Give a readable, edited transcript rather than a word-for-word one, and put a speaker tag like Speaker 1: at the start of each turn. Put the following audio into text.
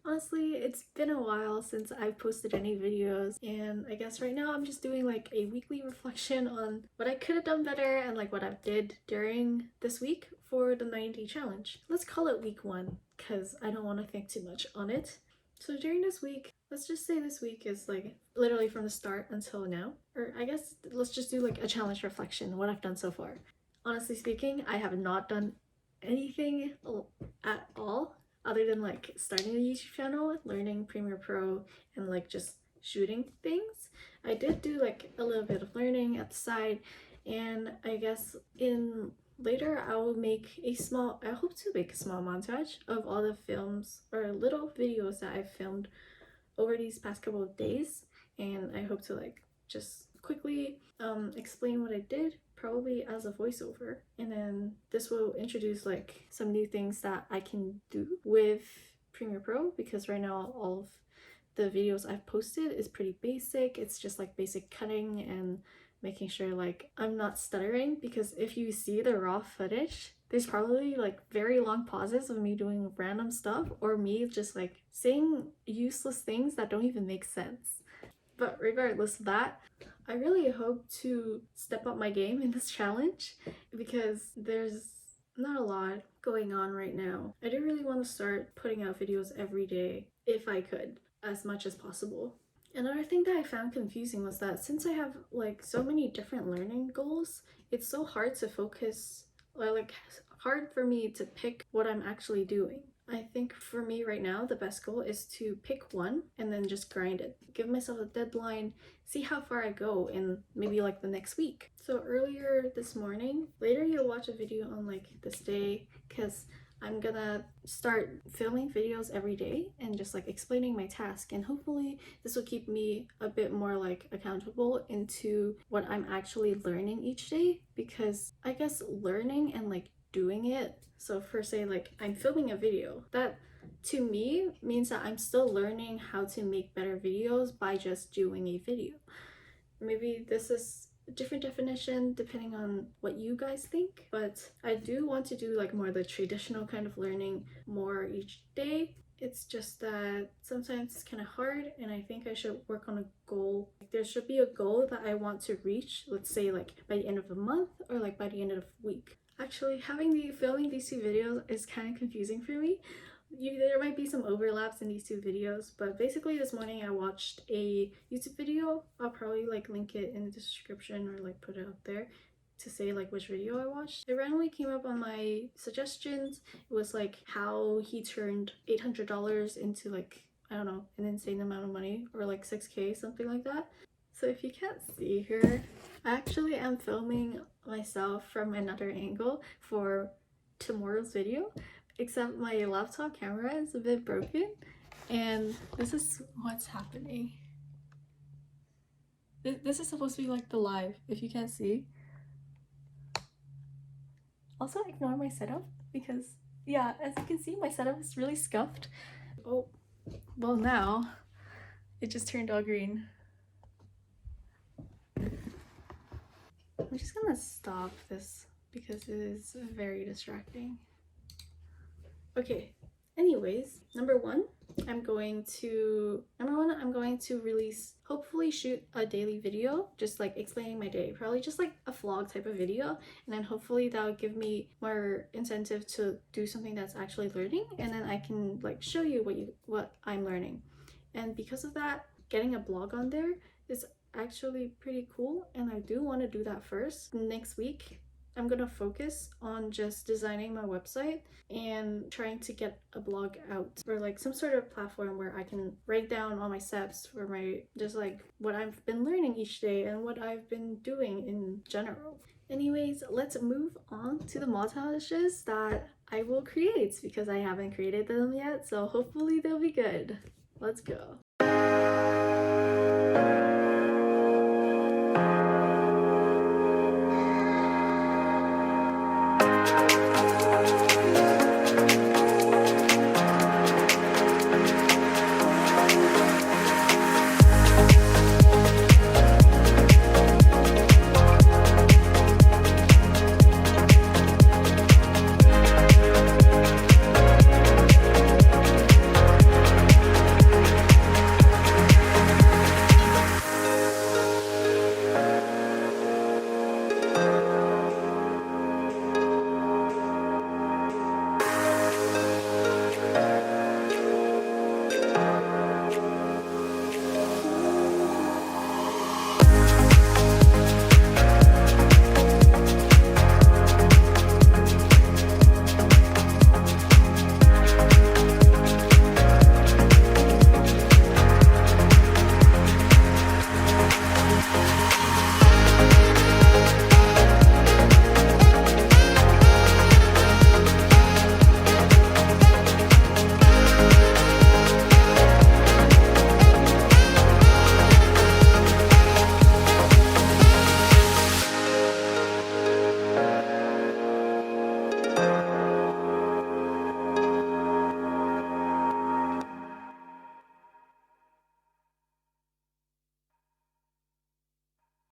Speaker 1: Honestly, it's been a while since I've posted any videos, and I guess right now I'm just doing like a weekly reflection on what I could have done better and like what I did during this week for the 90 challenge. Let's call it week 1 because I don't want to think too much on it. So during this week, let's just say this week is like literally from the start until now, or I guess let's just do like a challenge reflection, what I've done so far. Honestly speaking, I have not done anything at all other than like starting a YouTube channel, learning Premiere Pro, and like just shooting things. I did do like a little bit of learning at the side, and I guess in later I will make a small, I hope to make a small montage of all the films or little videos that I've filmed over these past couple of days, and I hope to like just quickly explain what I did, probably as a voiceover, and then this will introduce like some new things that I can do with Premiere Pro, because right now all of the videos I've posted is pretty basic. It's just like basic cutting and making sure like I'm not stuttering, because if you see the raw footage, there's probably like very long pauses of me doing random stuff or me just like saying useless things that don't even make sense. But regardless of that, I really hope to step up my game in this challenge because there's not a lot going on right now. I do really want to start putting out videos every day if I could, as much as possible. Another thing that I found confusing was that since I have like so many different learning goals, it's so hard to focus, or like hard for me to pick what I'm actually doing. I think for me right now, the best goal is to pick one and then just grind it. Give myself a deadline, see how far I go in maybe like the next week. So earlier this morning, later you'll watch a video on like this day, because I'm gonna start filming videos every day and just like explaining my task, and hopefully this will keep me a bit more like accountable into what I'm actually learning each day, because I guess learning and like doing it, so for say like I'm filming a video, that to me means that I'm still learning how to make better videos by just doing a video. Maybe this is a different definition depending on what you guys think, but I do want to do like more the traditional kind of learning more each day. It's just that sometimes it's kind of hard, and I think I should work on a goal. There should be a goal that I want to reach, let's say like by the end of the month or like by the end of the week. Actually, filming these two videos is kind of confusing for me. There might be some overlaps in these two videos, but basically this morning I watched a YouTube video. I'll probably like link it in the description or like put it out there to say like which video I watched. It randomly came up on my suggestions. It was like how he turned $800 into like, I don't know, an insane amount of money, or like 6K, something like that. So if you can't see here, I actually am filming myself from another angle for tomorrow's video, except my laptop camera is a bit broken, and this is what's happening. This is supposed to be like the live, if you can't see. Also ignore my setup because yeah, as you can see, my setup is really scuffed. Oh, well now it just turned all green. I'm just gonna stop this because it is very distracting. Okay, anyways, number one, I'm going to release, hopefully shoot a daily video, just like explaining my day, probably just like a vlog type of video, and then hopefully that'll give me more incentive to do something that's actually learning, and then I can like show you what I'm learning. And because of that, getting a blog on there is actually pretty cool, and I do want to do that first. Next week I'm gonna focus on just designing my website and trying to get a blog out, or like some sort of platform where I can write down all my steps for my, just like what I've been learning each day and what I've been doing in general. Anyways, let's move on to the montages that I will create, because I haven't created them yet, so hopefully they'll be good. Let's go.